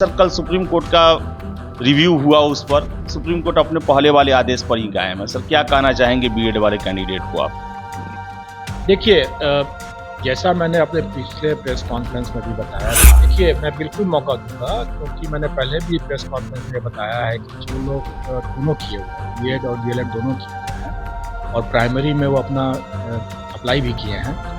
Sir कल supreme court का review हुआ, उस पर सुप्रीम कोर्ट अपने पहले वाले आदेश पर ही कायम है। सर क्या कहना चाहेंगे बीएड वाले कैंडिडेट को आप? देखिए, जैसा मैंने अपने पिछले प्रेस कॉन्फ्रेंस में भी बताया था, देखिए मैं बिल्कुल मौका दूंगा, क्योंकि मैंने पहले भी प्रेस कॉन्फ्रेंस में बताया है कि जो लोग दोनों किए हुए हैं, बीएड और डीएलएड दोनों किए हुए हैं और प्राइमरी में वो अपना अप्लाई भी किए हैं,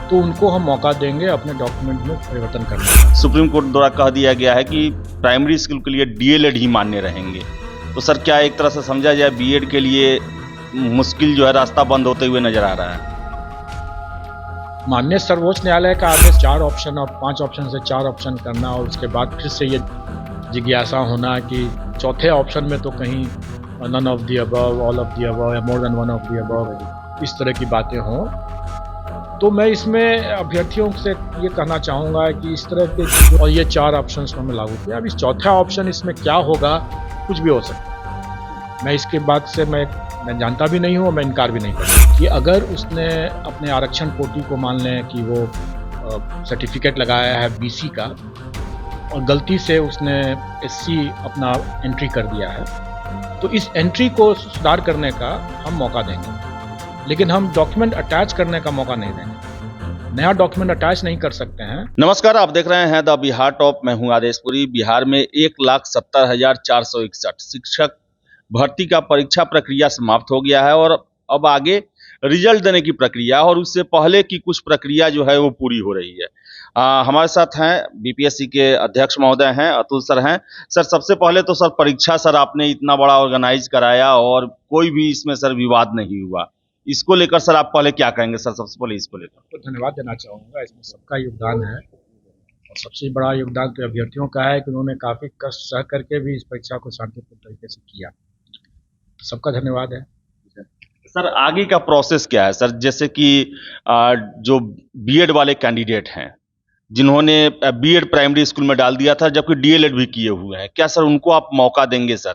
तो उनको हम मौका देंगे अपने डॉक्यूमेंट में परिवर्तन करने का। सुप्रीम कोर्ट द्वारा कह दिया गया है कि प्राइमरी स्कूल के लिए डीएलएड ही मान्य रहेंगे, तो सर क्या एक तरह से समझा जाए बीएड के लिए मुश्किल जो है रास्ता बंद होते हुए नजर आ रहा है? माननीय सर्वोच्च न्यायालय का आदेश 4 ऑप्शन और 5 ऑप्शन से 4 ऑप्शन करना और उसके बाद फिर से ये जिज्ञासा होना कि चौथे ऑप्शन में तो कहीं none of the above, all of the above या more than one of the above, इस तरह की बातें हों, तो मैं इसमें अभ्यर्थियों से ये कहना चाहूँगा कि इस तरह के और ये 4 ऑप्शंस हमें लागू किया। अब इस चौथा ऑप्शन इसमें क्या होगा, कुछ भी हो सकता है। मैं इसके बाद से मैं जानता भी नहीं हूँ, मैं इनकार भी नहीं करूँगा कि अगर उसने अपने आरक्षण कोटि को मान लें कि वो सर्टिफिकेट लगाया है बीसी का और गलती से उसने एससी अपना एंट्री कर दिया है, तो इस एंट्री को सुधार करने का हम मौका देंगे, लेकिन हम डॉक्यूमेंट अटैच करने का मौका नहीं देंगे। नया डॉक्यूमेंट अटैच नहीं कर सकते हैं। नमस्कार, आप देख रहे हैं द बिहार टॉप। मैं हूं आदेशपुरी। बिहार में 1,70,461 शिक्षक भर्ती का परीक्षा प्रक्रिया समाप्त हो गया है और अब आगे रिजल्ट देने की प्रक्रिया और उससे पहले की कुछ प्रक्रिया जो है वो पूरी हो रही है। हमारे साथ हैं बीपीएससी के अध्यक्ष महोदय हैं, अतुल सर हैं। सर सबसे पहले तो सर परीक्षा सर आपने इतना बड़ा ऑर्गेनाइज कराया और कोई भी इसमें सर विवाद नहीं हुआ, इसको लेकर सर आप पहले क्या कहेंगे? सर सबसे पहले इसको लेकर तो धन्यवाद देना चाहूँगा। इसमें सबका योगदान है और सबसे बड़ा योगदान तो अभ्यर्थियों का है कि उन्होंने काफ़ी कष्ट सह करके भी इस परीक्षा को शांतिपूर्ण तरीके से किया। सबका धन्यवाद है। सर आगे का प्रोसेस क्या है सर? जैसे कि जो बीएड वाले कैंडिडेट हैं जिन्होंने बीएड प्राइमरी स्कूल में डाल दिया था जबकि डीएलएड भी किए हुए हैं, क्या सर उनको आप मौका देंगे? सर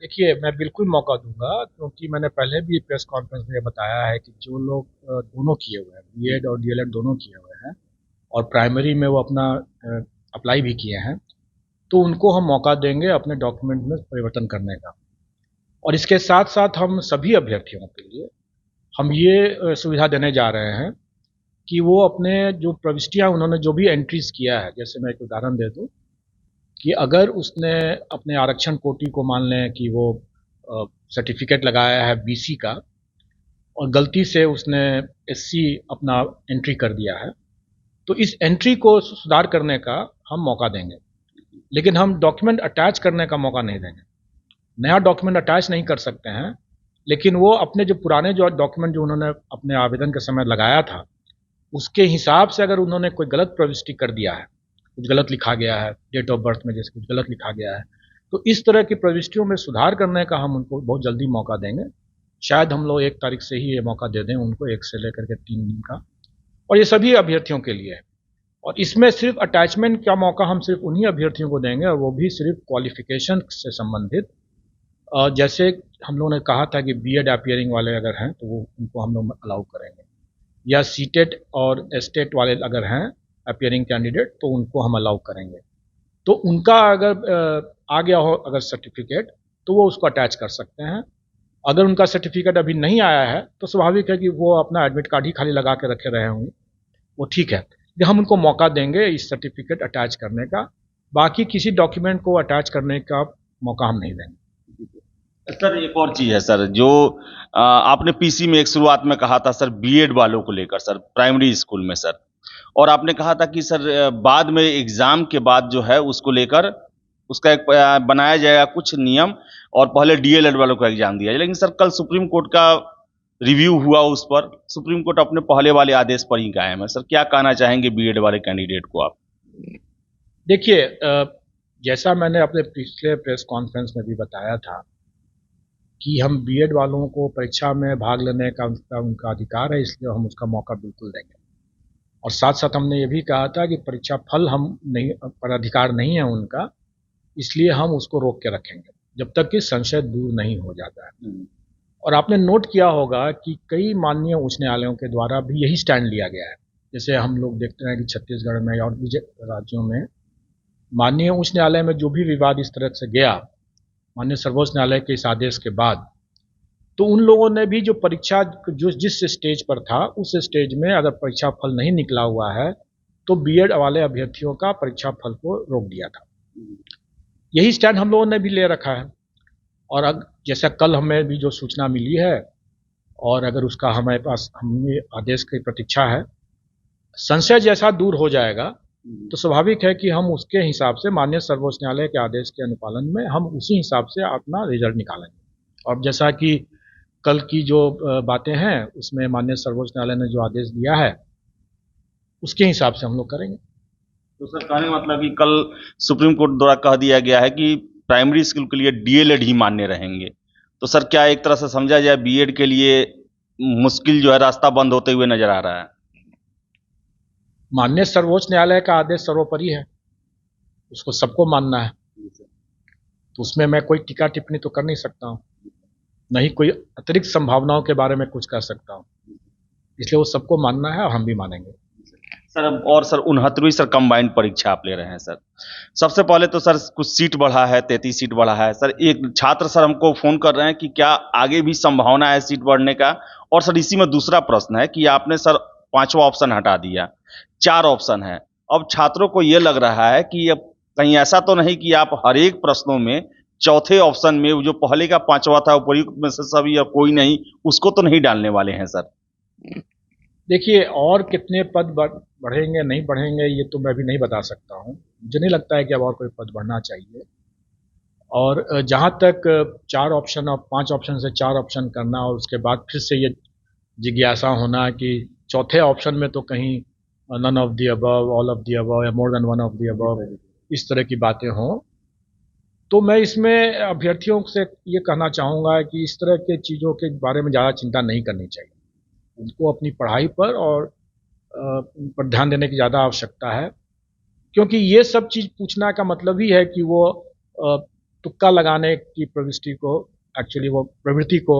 देखिए, मैं बिल्कुल मौका दूंगा, क्योंकि मैंने पहले भी प्रेस कॉन्फ्रेंस में बताया है कि जो लोग दोनों किए हुए हैं, बीएड और डीएलएड दोनों किए हुए हैं और प्राइमरी में वो अपना अप्लाई भी किए हैं, तो उनको हम मौका देंगे अपने डॉक्यूमेंट में परिवर्तन करने का। और इसके साथ साथ हम सभी अभ्यर्थियों के लिए हम ये सुविधा देने जा रहे हैं कि वो अपने जो प्रविष्टियाँ उन्होंने जो भी एंट्रीज किया है, जैसे मैं एक उदाहरण दे दूँ कि अगर उसने अपने आरक्षण कोटि को मान लें कि वो सर्टिफिकेट लगाया है बीसी का और गलती से उसने एससी अपना एंट्री कर दिया है, तो इस एंट्री को सुधार करने का हम मौका देंगे, लेकिन हम डॉक्यूमेंट अटैच करने का मौका नहीं देंगे। नया डॉक्यूमेंट अटैच नहीं कर सकते हैं, लेकिन वो अपने जो पुराने जो डॉक्यूमेंट जो उन्होंने अपने आवेदन के समय लगाया था, उसके हिसाब से अगर उन्होंने कोई गलत प्रविष्टि कर दिया है, कुछ गलत लिखा गया है, डेट ऑफ बर्थ में जैसे कुछ गलत लिखा गया है, तो इस तरह की प्रविष्टियों में सुधार करने का हम उनको बहुत जल्दी मौका देंगे। शायद हम लोग 1 तारीख से ही ये मौका दे दें उनको, 1 से लेकर के 3 दिन का, और ये सभी अभ्यर्थियों के लिए है। और इसमें सिर्फ अटैचमेंट का मौका हम सिर्फ उन्हीं अभ्यर्थियों को देंगे और वो भी सिर्फ क्वालिफिकेशन से संबंधित। जैसे हम लोगों ने कहा था कि बीएड अपीयरिंग वाले अगर हैं तो वो उनको हम लोग अलाउ करेंगे, या सीटेट और एस्टेट वाले अगर हैं अपीयरिंग कैंडिडेट तो उनको हम अलाउ करेंगे। तो उनका अगर आ गया हो अगर सर्टिफिकेट, तो वो उसको अटैच कर सकते हैं। अगर उनका सर्टिफिकेट अभी नहीं आया है तो स्वाभाविक है कि वो अपना एडमिट कार्ड ही खाली लगा के रखे रहे होंगे, वो ठीक है, लेकिन हम उनको मौका देंगे इस सर्टिफिकेट अटैच करने का। बाकी किसी डॉक्यूमेंट को अटैच करने का मौका हम नहीं देंगे। सर एक और चीज है सर, जो आपने पीसी में एक शुरुआत में कहा था सर बीएड वालों को लेकर सर प्राइमरी स्कूल में सर, और आपने कहा था कि सर बाद में एग्जाम के बाद जो है उसको लेकर उसका एक बनाया जाएगा कुछ नियम और पहले डीएलएड वालों को एग्जाम दिया जाए। लेकिन सर कल सुप्रीम कोर्ट का रिव्यू हुआ, उस पर सुप्रीम कोर्ट अपने पहले वाले आदेश पर ही कायम है। सर क्या कहना चाहेंगे बीएड वाले कैंडिडेट को आप? देखिए, जैसा मैंने अपने पिछले प्रेस कॉन्फ्रेंस में भी बताया था कि हम बीएड वालों को परीक्षा में भाग लेने का उनका अधिकार है, इसलिए हम उसका मौका बिल्कुल देंगे। और साथ साथ हमने ये भी कहा था कि परीक्षा फल हम नहीं पर अधिकार नहीं है उनका, इसलिए हम उसको रोक के रखेंगे जब तक कि संशय दूर नहीं हो जाता है। और आपने नोट किया होगा कि कई माननीय उच्च न्यायालयों के द्वारा भी यही स्टैंड लिया गया है। जैसे हम लोग देखते हैं कि छत्तीसगढ़ में और भी राज्यों में माननीय उच्च न्यायालय में जो भी विवाद इस तरह से गया, माननीय सर्वोच्च न्यायालय के इस आदेश के बाद, तो उन लोगों ने भी जो परीक्षा जो जिस स्टेज पर था उस स्टेज में अगर परीक्षा फल नहीं निकला हुआ है तो बीएड वाले अभ्यर्थियों का परीक्षा फल को रोक दिया था। यही स्टैंड हम लोगों ने भी ले रखा है। और जैसा कल हमें भी जो सूचना मिली है और अगर उसका हमारे पास हमें आदेश की प्रतीक्षा है, संशय जैसा दूर हो जाएगा तो स्वाभाविक है कि हम उसके हिसाब से माननीय सर्वोच्च न्यायालय के आदेश के अनुपालन में हम उसी हिसाब से अपना रिजल्ट निकालेंगे। और जैसा कि कल की जो बातें हैं उसमें माननीय सर्वोच्च न्यायालय ने जो आदेश दिया है उसके हिसाब से हम लोग करेंगे। तो सर कहने का मतलब कि कल सुप्रीम कोर्ट द्वारा कह दिया गया है कि प्राइमरी स्कूल के लिए डीएलएड ही मान्य रहेंगे, तो सर क्या एक तरह से समझा जाए बीएड के लिए मुश्किल जो है रास्ता बंद होते हुए नजर आ रहा है? माननीय सर्वोच्च न्यायालय का आदेश सर्वोपरि है, उसको सबको मानना है, तो उसमें मैं कोई टीका टिप्पणी तो कर नहीं सकता हूँ, नहीं कोई अतिरिक्त संभावनाओं के बारे में कुछ कर सकता हूँ, इसलिए वो सबको मानना है और हम भी मानेंगे। सर और सर 69वीं सर कंबाइंड परीक्षा आप ले रहे हैं सर, सबसे पहले तो सर कुछ सीट बढ़ा है, 33 सीट बढ़ा है सर। एक छात्र सर हमको फोन कर रहे हैं कि क्या आगे भी संभावना है सीट बढ़ने का, और सर इसी में दूसरा प्रश्न है कि आपने सर 5वां ऑप्शन हटा दिया, 4 ऑप्शन है। अब छात्रों को ये लग रहा है कि अब कहीं ऐसा तो नहीं कि आप हर एक प्रश्नों में चौथे ऑप्शन में जो पहले का 5वां था उपयुक्त में से सभी या कोई नहीं, उसको तो नहीं डालने वाले हैं सर? देखिए, और कितने पद बढ़ेंगे नहीं बढ़ेंगे ये तो मैं भी नहीं बता सकता हूँ। मुझे नहीं लगता है कि अब और कोई पद बढ़ना चाहिए। और जहाँ तक 4 ऑप्शन और 5 ऑप्शन से 4 ऑप्शन करना और उसके बाद फिर से ये जिज्ञासा होना कि चौथे ऑप्शन में तो कहीं none of the above, all of the above या more than one of the above, इस तरह की बातें हों, तो मैं इसमें अभ्यर्थियों से ये कहना चाहूँगा कि इस तरह के चीज़ों के बारे में ज़्यादा चिंता नहीं करनी चाहिए। उनको अपनी पढ़ाई पर और पर ध्यान देने की ज़्यादा आवश्यकता है, क्योंकि ये सब चीज़ पूछना का मतलब ही है कि वो तुक्का लगाने की प्रवृत्ति को एक्चुअली वो प्रवृत्ति को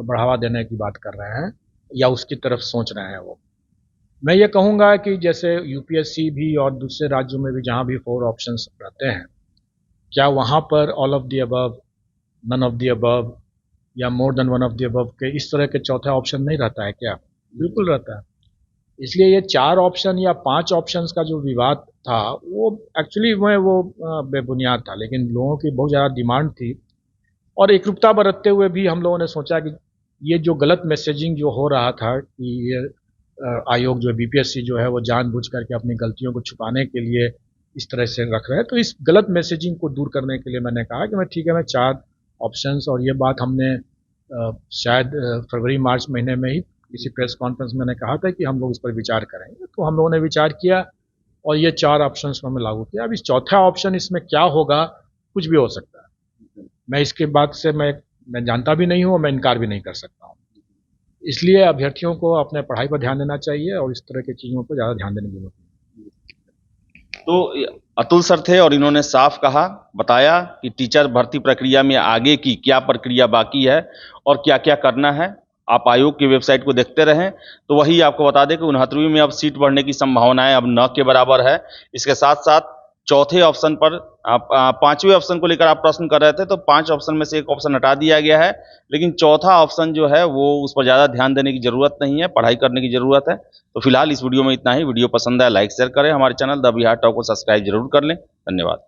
बढ़ावा देने की बात कर रहे हैं या उसकी तरफ सोच रहे हैं वो। मैं ये कहूँगा कि जैसे यूपीएससी भी और दूसरे राज्यों में भी जहाँ भी 4 ऑप्शंस रहते हैं, क्या वहाँ पर all of the above, none of the above या more than one of the above के इस तरह के चौथा ऑप्शन नहीं रहता है क्या? बिल्कुल रहता है। इसलिए ये 4 ऑप्शन या 5 ऑप्शंस का जो विवाद था वो एक्चुअली में वो बेबुनियाद था, लेकिन लोगों की बहुत ज़्यादा डिमांड थी और एकरूपता बरतते हुए भी हम लोगों ने सोचा कि ये जो गलत मैसेजिंग जो हो रहा था कि ये आयोग जो बीपीएससी जो है वो जानबूझ करके अपनी गलतियों को छुपाने के लिए इस तरह से रख रहे हैं, तो इस गलत मैसेजिंग को दूर करने के लिए मैंने कहा कि मैं ठीक है, मैं 4 ऑप्शंस, और ये बात हमने शायद फरवरी मार्च महीने में ही किसी प्रेस कॉन्फ्रेंस में मैंने कहा था कि हम लोग इस पर विचार करेंगे, तो हम लोगों ने विचार किया और ये 4 ऑप्शंस को हमने लागू किया। अब इस चौथा ऑप्शन इसमें क्या होगा, कुछ भी हो सकता है। मैं इसके बाद से मैं जानता भी नहीं हूँ और मैं इनकार भी नहीं कर सकता हूँ। इसलिए अभ्यर्थियों को अपने पढ़ाई पर ध्यान देना चाहिए और इस तरह की चीज़ों पर ज़्यादा ध्यान देने की जरूरत नहीं। तो अतुल सर थे और इन्होंने साफ कहा, बताया कि टीचर भर्ती प्रक्रिया में आगे की क्या प्रक्रिया बाकी है और क्या क्या करना है। आप आयोग की वेबसाइट को देखते रहें तो वही आपको बता दें कि 69वीं में अब सीट बढ़ने की संभावनाएं अब 9 के बराबर है। इसके साथ साथ चौथे ऑप्शन पर आप 5वें ऑप्शन को लेकर आप प्रश्न कर रहे थे, तो 5 ऑप्शन में से एक ऑप्शन हटा दिया गया है, लेकिन चौथा ऑप्शन जो है वो उस पर ज़्यादा ध्यान देने की ज़रूरत नहीं है, पढ़ाई करने की ज़रूरत है। तो फिलहाल इस वीडियो में इतना ही। वीडियो पसंद आया लाइक शेयर करें, हमारे चैनल द बिहार टॉक को सब्सक्राइब जरूर कर लें। धन्यवाद।